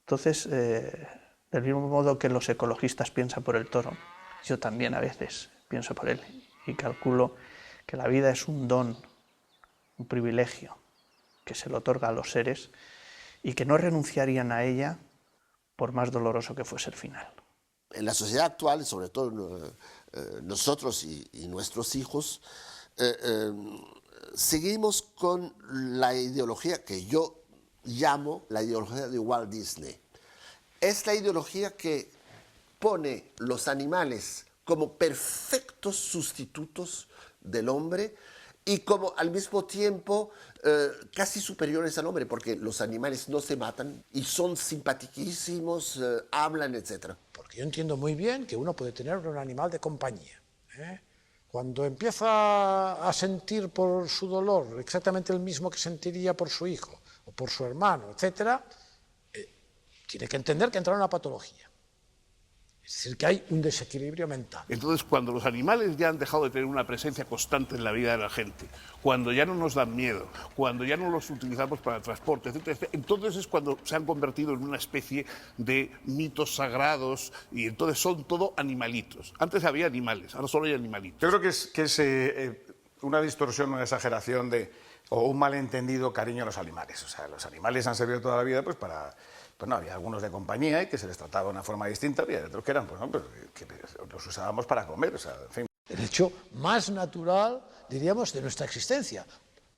Entonces, del mismo modo que los ecologistas piensan por el toro, yo también a veces pienso por él y calculo que la vida es un don, un privilegio que se le otorga a los seres y que no renunciarían a ella por más doloroso que fuese el final. En la sociedad actual, sobre todo nosotros y nuestros hijos, seguimos con la ideología que yo llamo la ideología de Walt Disney. Es la ideología que pone los animales como perfectos sustitutos del hombre y como al mismo tiempo casi superiores al hombre, porque los animales no se matan y son simpaticísimos, hablan, etc. Porque yo entiendo muy bien que uno puede tener un animal de compañía. Cuando empieza a sentir por su dolor exactamente el mismo que sentiría por su hijo o por su hermano, etc., tiene que entender que entra en una patología. Es decir, que hay un desequilibrio mental. Entonces, cuando los animales ya han dejado de tener una presencia constante en la vida de la gente, cuando ya no nos dan miedo, cuando ya no los utilizamos para el transporte, etcétera, etcétera, entonces es cuando se han convertido en una especie de mitos sagrados y entonces son todo animalitos. Antes había animales, ahora solo hay animalitos. Yo creo que es una distorsión, una exageración o un malentendido cariño a los animales. O sea, los animales han servido toda la vida pues para... Pues no, había algunos de compañía y que se les trataba de una forma distinta, había otros que eran, pues no, pero que los usábamos para comer, o sea, en fin. El hecho más natural, diríamos, de nuestra existencia,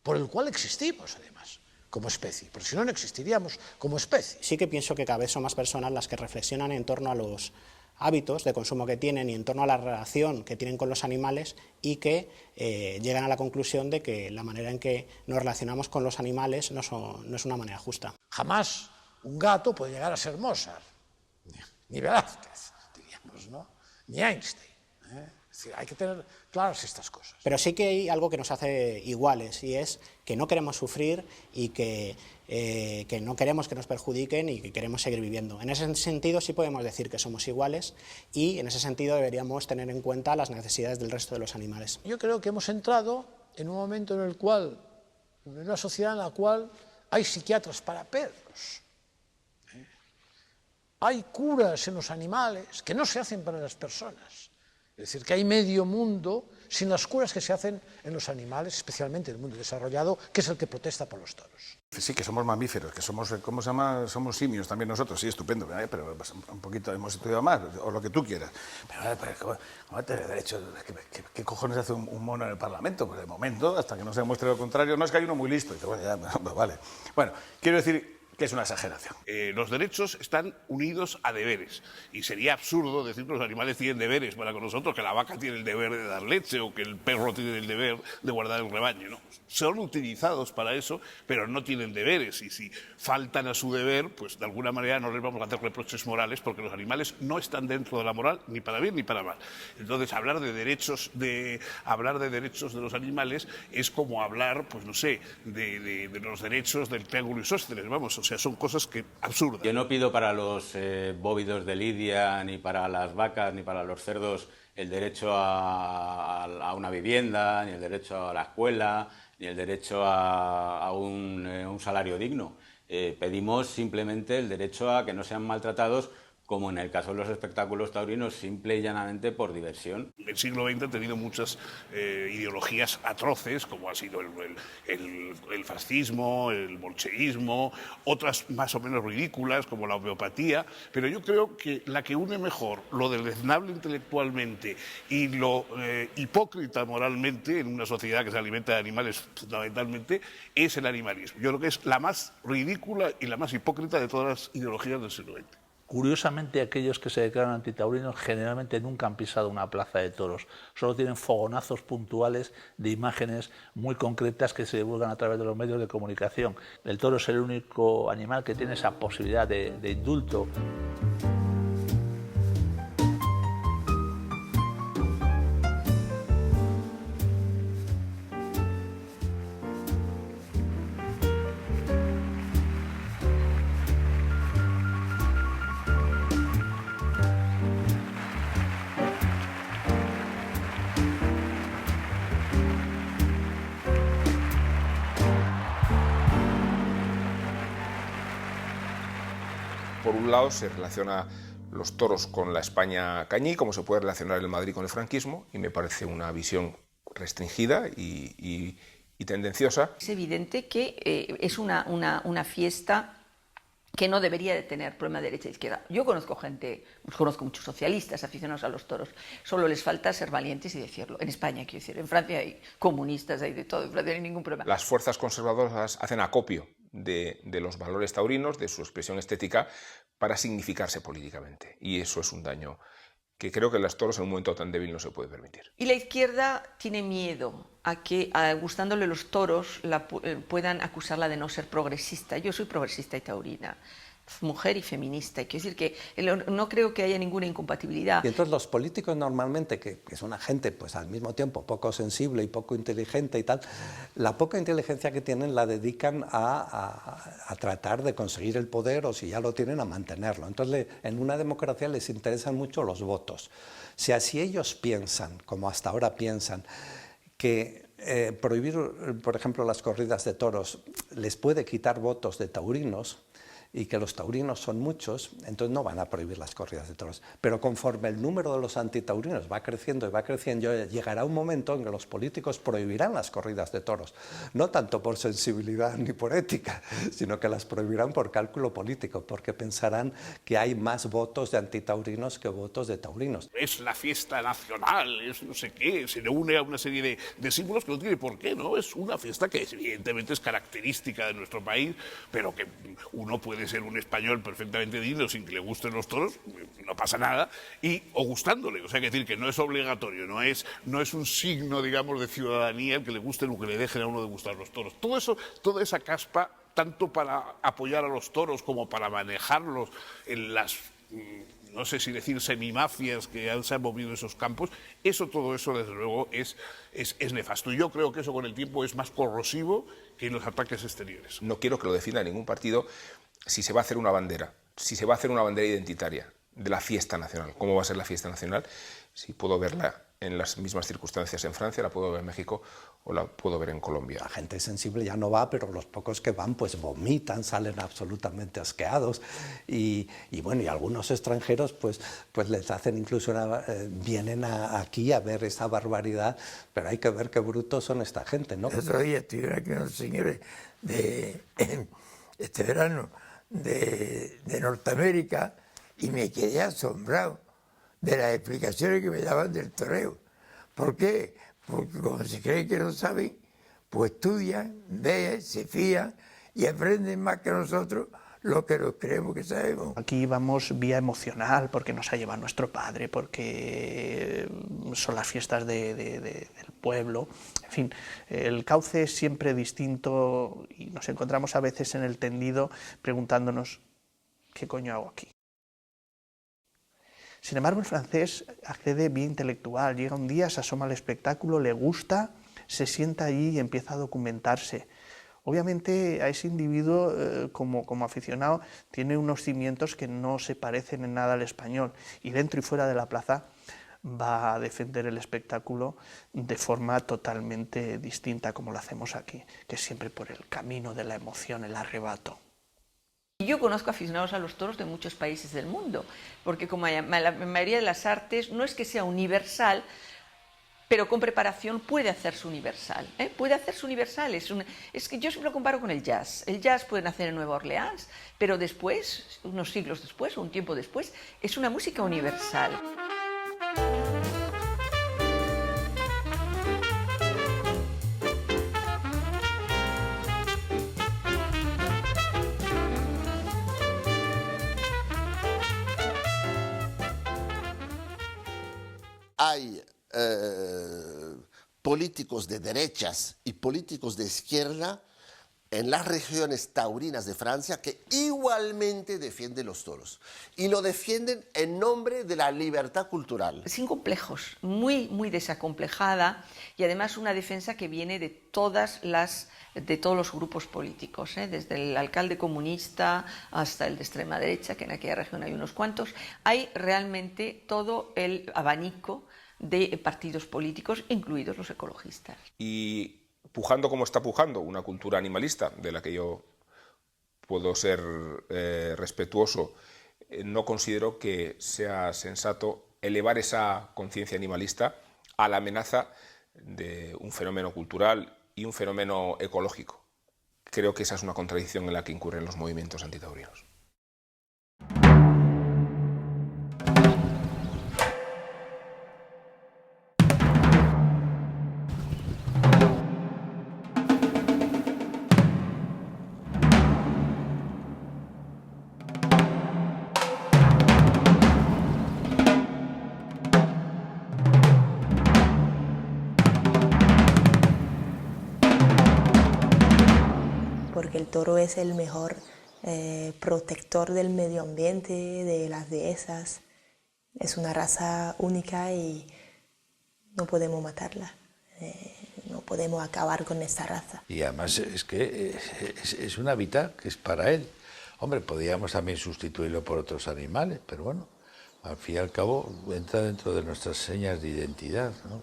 por el cual existimos, además, como especie, porque si no, no existiríamos como especie. Sí que pienso que cada vez son más personas las que reflexionan en torno a los hábitos de consumo que tienen y en torno a la relación que tienen con los animales y que llegan a la conclusión de que la manera en que nos relacionamos con los animales no es una manera justa. Jamás un gato puede llegar a ser Mozart, ni Velázquez, diríamos, ¿no? Ni Einstein. Es decir, hay que tener claras estas cosas. Pero sí que hay algo que nos hace iguales y es que no queremos sufrir y que no queremos que nos perjudiquen y que queremos seguir viviendo. En ese sentido sí podemos decir que somos iguales y en ese sentido deberíamos tener en cuenta las necesidades del resto de los animales. Yo creo que hemos entrado en un momento en el cual, en una sociedad en la cual hay psiquiatras para perros. Hay curas en los animales que no se hacen para las personas. Es decir, que hay medio mundo sin las curas que se hacen en los animales, especialmente en el mundo desarrollado, que es el que protesta por los toros. Sí, que somos mamíferos, que somos, ¿cómo se llama? Somos simios también nosotros, sí, estupendo, pero un poquito hemos estudiado más, o lo que tú quieras. Pero ¿cómo tener derecho? ¿Qué cojones hace un mono en el Parlamento? Pues de momento, hasta que no se demuestre lo contrario, no es que hay uno muy listo. Y dice, bueno, ya, vale. Bueno, quiero decir que es una exageración. Los derechos están unidos a deberes y sería absurdo decir que los animales tienen deberes para con nosotros, que la vaca tiene el deber de dar leche o que el perro tiene el deber de guardar el rebaño, ¿no? Son utilizados para eso, pero no tienen deberes y si faltan a su deber, pues de alguna manera no les vamos a hacer reproches morales porque los animales no están dentro de la moral ni para bien ni para mal. Entonces hablar de derechos de los animales es como hablar, pues no sé, de los derechos del Pégulo Isósceles, vamos. O sea, son cosas absurdas. Yo no pido para los bóvidos de Lidia, ni para las vacas, ni para los cerdos el derecho a una vivienda, ni el derecho a la escuela, ni el derecho a un salario digno. Pedimos simplemente el derecho a que no sean maltratados como en el caso de los espectáculos taurinos, simple y llanamente por diversión. El siglo XX ha tenido muchas ideologías atroces, como ha sido el fascismo, el bolchevismo, otras más o menos ridículas, como la homeopatía, pero yo creo que la que une mejor lo deleznable intelectualmente y lo hipócrita moralmente en una sociedad que se alimenta de animales fundamentalmente es el animalismo. Yo creo que es la más ridícula y la más hipócrita de todas las ideologías del siglo XX. Curiosamente, aquellos que se declaran antitaurinos generalmente nunca han pisado una plaza de toros. Solo tienen fogonazos puntuales de imágenes muy concretas que se divulgan a través de los medios de comunicación. El toro es el único animal que tiene esa posibilidad de indulto. Por un lado, se relaciona los toros con la España cañí, como se puede relacionar el Madrid con el franquismo, y me parece una visión restringida y tendenciosa. Es evidente que es una fiesta que no debería de tener problema de derecha e izquierda. Yo conozco muchos socialistas aficionados a los toros, solo les falta ser valientes y decirlo. En España, quiero decir, en Francia hay comunistas, hay de todo, en Francia no hay ningún problema. Las fuerzas conservadoras hacen acopio de los valores taurinos, de su expresión estética, para significarse políticamente. Y eso es un daño que creo que los toros en un momento tan débil no se puede permitir. Y la izquierda tiene miedo a que, gustándole los toros, puedan acusarla de no ser progresista. Yo soy progresista y taurina, mujer y feminista. Y quiero decir que no creo que haya ninguna incompatibilidad. Y entonces los políticos normalmente, que es una gente pues al mismo tiempo poco sensible y poco inteligente y tal, la poca inteligencia que tienen la dedican a tratar de conseguir el poder, o si ya lo tienen, a mantenerlo. Entonces en una democracia les interesan mucho los votos. Si así ellos piensan, como hasta ahora piensan, que prohibir, por ejemplo, las corridas de toros les puede quitar votos de taurinos, y que los taurinos son muchos, entonces no van a prohibir las corridas de toros. Pero conforme el número de los antitaurinos va creciendo y va creciendo, llegará un momento en que los políticos prohibirán las corridas de toros, no tanto por sensibilidad ni por ética, sino que las prohibirán por cálculo político, porque pensarán que hay más votos de antitaurinos que votos de taurinos. Es la fiesta nacional, es no sé qué, se le une a una serie de símbolos que no tiene por qué, ¿no? Es una fiesta que evidentemente es característica de nuestro país, pero que uno puede ser un español perfectamente digno sin que le gusten los toros, no pasa nada, o gustándole, o sea, que decir que no es obligatorio, no es un signo, digamos, de ciudadanía el que le gusten o que le dejen a uno de gustar los toros. Todo eso, toda esa caspa, tanto para apoyar a los toros como para manejarlos en las, no sé si decir semimafias que se han movido en esos campos, todo eso desde luego es nefasto. Y yo creo que eso con el tiempo es más corrosivo que los ataques exteriores. No quiero que lo defina ningún partido. Si se va a hacer una bandera, si se va a hacer una bandera identitaria de la fiesta nacional, ¿cómo va a ser la fiesta nacional? Si puedo verla en las mismas circunstancias en Francia, la puedo ver en México o la puedo ver en Colombia. La gente sensible ya no va, pero los pocos que van pues vomitan, salen absolutamente asqueados y bueno, y algunos extranjeros pues les hacen incluso vienen aquí a ver esta barbaridad, pero hay que ver qué brutos son esta gente, ¿no? El otro día estuvieron aquí unos señores de este verano de Norteamérica y me quedé asombrado de las explicaciones que me daban del toreo. ¿Por qué? Porque como se creen que no saben, pues estudian, ven, se fían y aprenden más que nosotros lo que nos creemos que sabemos. Aquí vamos vía emocional, porque nos ha llevado nuestro padre, porque son las fiestas del pueblo. En fin, el cauce es siempre distinto y nos encontramos a veces en el tendido preguntándonos ¿qué coño hago aquí? Sin embargo, el francés accede vía intelectual, llega un día, se asoma al espectáculo, le gusta, se sienta allí y empieza a documentarse. Obviamente a ese individuo como aficionado tiene unos cimientos que no se parecen en nada al español y dentro y fuera de la plaza va a defender el espectáculo de forma totalmente distinta como lo hacemos aquí, que es siempre por el camino de la emoción, el arrebato. Y yo conozco aficionados a los toros de muchos países del mundo, porque como la mayoría de las artes no es que sea universal, pero con preparación puede hacerse universal. Puede hacerse universal. Es que yo siempre lo comparo con el jazz. El jazz puede nacer en Nueva Orleans, pero después, unos siglos después, o un tiempo después, es una música universal. Hay políticos de derechas y políticos de izquierda en las regiones taurinas de Francia que igualmente defienden los toros y lo defienden en nombre de la libertad cultural. Sin complejos, muy, muy desacomplejada, y además una defensa que viene de todos los grupos políticos, desde el alcalde comunista hasta el de extrema derecha, que en aquella región hay unos cuantos. Hay realmente todo el abanico de partidos políticos, incluidos los ecologistas. Y pujando como está pujando una cultura animalista, de la que yo puedo ser respetuoso, no considero que sea sensato elevar esa conciencia animalista a la amenaza de un fenómeno cultural y un fenómeno ecológico. Creo que esa es una contradicción en la que incurren los movimientos antitaurinos. Porque el toro es el mejor protector del medio ambiente, de las dehesas. Es una raza única y no podemos matarla, no podemos acabar con esta raza. Y además es que es un hábitat que es para él. Hombre, podríamos también sustituirlo por otros animales, pero bueno, al fin y al cabo entra dentro de nuestras señas de identidad, ¿no?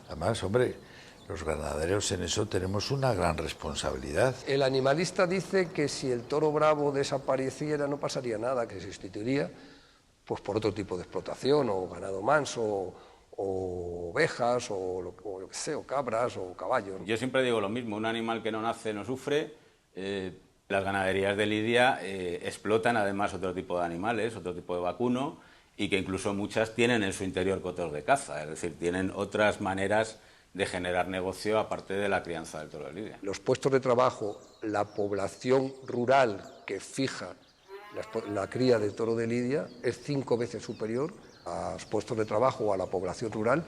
Además, hombre, los ganaderos en eso tenemos una gran responsabilidad. El animalista dice que si el toro bravo desapareciera no pasaría nada, que se sustituiría pues, por otro tipo de explotación, o ganado manso, o ovejas, o lo que sea, o cabras, o caballos. Yo siempre digo lo mismo, un animal que no nace no sufre. Las ganaderías de lidia explotan además otro tipo de animales, otro tipo de vacuno, y que incluso muchas tienen en su interior cotos de caza, es decir, tienen otras maneras de generar negocio aparte de la crianza del toro de lidia. Los puestos de trabajo, la población rural que fija la cría de toro de lidia es 5 veces superior a los puestos de trabajo o a la población rural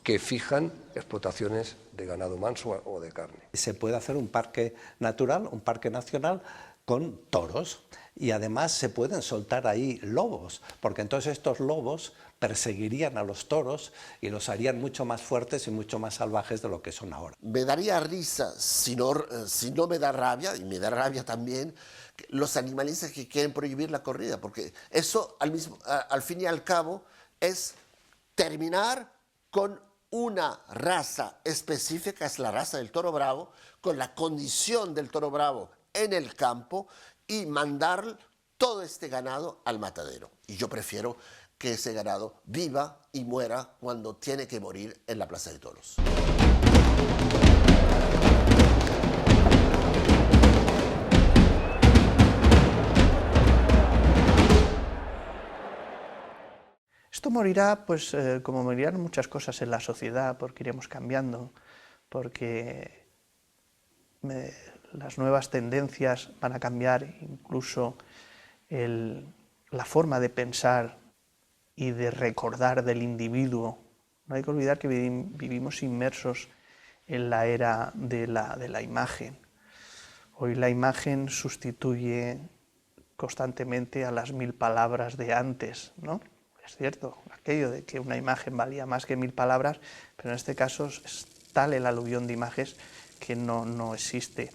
que fijan explotaciones de ganado manso o de carne. Se puede hacer un parque natural, un parque nacional con toros, y además se pueden soltar ahí lobos, porque entonces estos lobos perseguirían a los toros y los harían mucho más fuertes y mucho más salvajes de lo que son ahora. Me daría risa si no me da rabia, y me da rabia también, los animalistas que quieren prohibir la corrida, porque eso al fin y al cabo es terminar con una raza específica, es la raza del toro bravo, con la condición del toro bravo en el campo, y mandar todo este ganado al matadero. Y yo prefiero que ese ganado viva y muera cuando tiene que morir en la plaza de toros. Esto morirá, pues, como morirán muchas cosas en la sociedad, porque iremos cambiando, porque las nuevas tendencias van a cambiar incluso la forma de pensar y de recordar del individuo. No hay que olvidar que vivimos inmersos en la era de la imagen. Hoy la imagen sustituye constantemente a las 1000 palabras de antes, ¿no? Es cierto, aquello de que una imagen valía más que 1000 palabras, pero en este caso es tal el aluvión de imágenes que no existe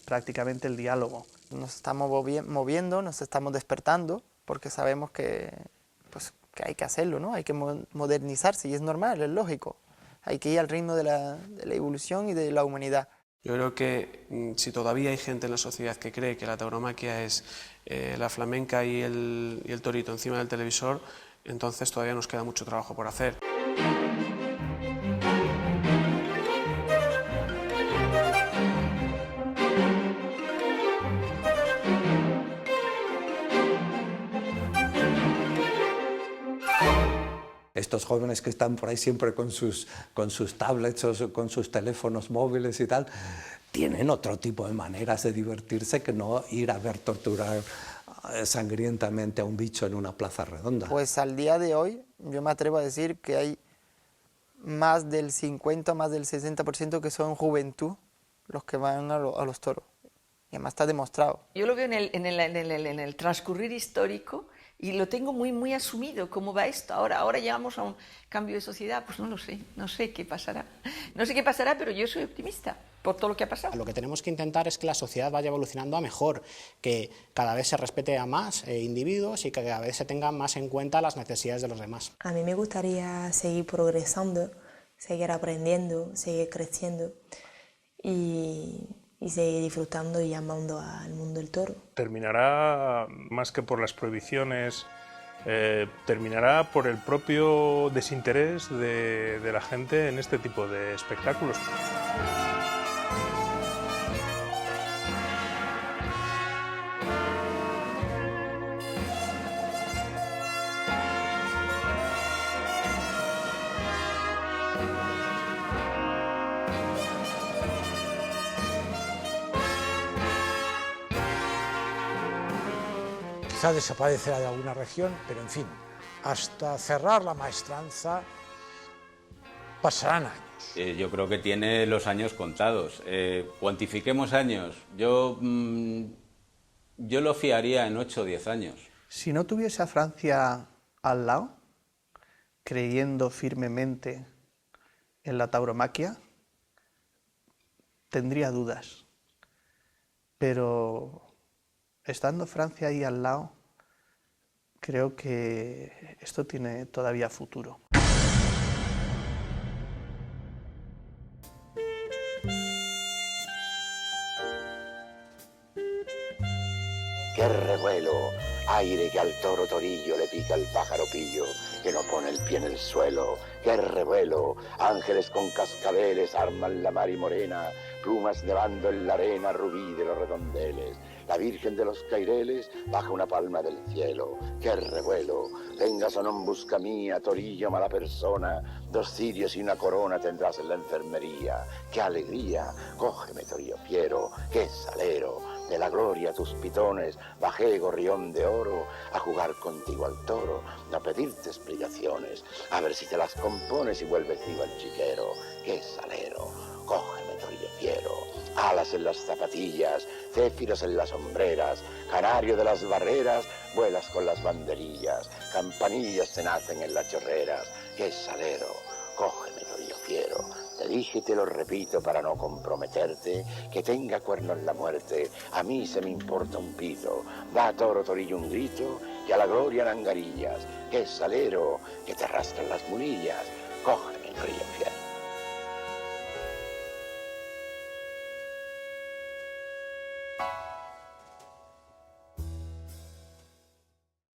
prácticamente el diálogo. Nos estamos moviendo, nos estamos despertando, porque sabemos que hay que hacerlo, ¿no? Hay que modernizarse, y es normal, es lógico. Hay que ir al ritmo de la evolución y de la humanidad. Yo creo que si todavía hay gente en la sociedad que cree que la tauromaquia es la flamenca y el torito encima del televisor, entonces todavía nos queda mucho trabajo por hacer. Estos jóvenes que están por ahí siempre con sus tablets o con sus teléfonos móviles y tal, tienen otro tipo de maneras de divertirse que no ir a ver torturar sangrientamente a un bicho en una plaza redonda. Pues al día de hoy yo me atrevo a decir que hay más del 50, más del 60% que son juventud los que van a los toros. Y además está demostrado. Yo lo veo en el transcurrir histórico y lo tengo muy asumido, cómo va esto. Ahora llegamos a un cambio de sociedad, pues no sé qué pasará. No sé qué pasará, pero yo soy optimista por todo lo que ha pasado. Lo que tenemos que intentar es que la sociedad vaya evolucionando a mejor, que cada vez se respete a más individuos y que cada vez se tengan más en cuenta las necesidades de los demás. A mí me gustaría seguir progresando, seguir aprendiendo, seguir creciendo y seguir disfrutando y amando al mundo del toro. Terminará, más que por las prohibiciones, terminará por el propio desinterés de la gente en este tipo de espectáculos. Quizá desaparecerá de alguna región, pero en fin, hasta cerrar la maestranza pasarán años. Yo creo que tiene los años contados. Cuantifiquemos años. Yo lo fiaría en 8 o 10 años. Si no tuviese a Francia al lado, creyendo firmemente en la tauromaquia, tendría dudas. Pero estando Francia ahí al lado, creo que esto tiene todavía futuro. ¡Qué revuelo! Aire que al toro torillo le pica el pájaro pillo, que no pone el pie en el suelo. ¡Qué revuelo! Ángeles con cascabeles arman la mar y morena, plumas nevando en la arena rubí de los redondeles. La Virgen de los Caireles baja una palma del cielo. ¡Qué revuelo! Vengas o no en busca mía, torillo mala persona, 2 cirios y una corona tendrás en la enfermería. ¡Qué alegría! Cógeme, torillo fiero, qué salero. De la gloria tus pitones bajé, gorrión de oro, a jugar contigo al toro, a pedirte explicaciones, a ver si te las compones y vuelves vivo al chiquero. ¡Qué salero! Cógeme, torillo fiero. Alas en las zapatillas, céfiros en las hombreras, canario de las barreras, vuelas con las banderillas, campanillas se nacen en las chorreras. ¡Qué salero! Cógeme, torillo fiero. Te dije y te lo repito para no comprometerte, que tenga cuernos la muerte, a mí se me importa un pito. Da toro, torillo un grito, y a la gloria en angarillas. ¡Qué salero! Que te arrastran las mulillas. Cógeme, torillo fiero.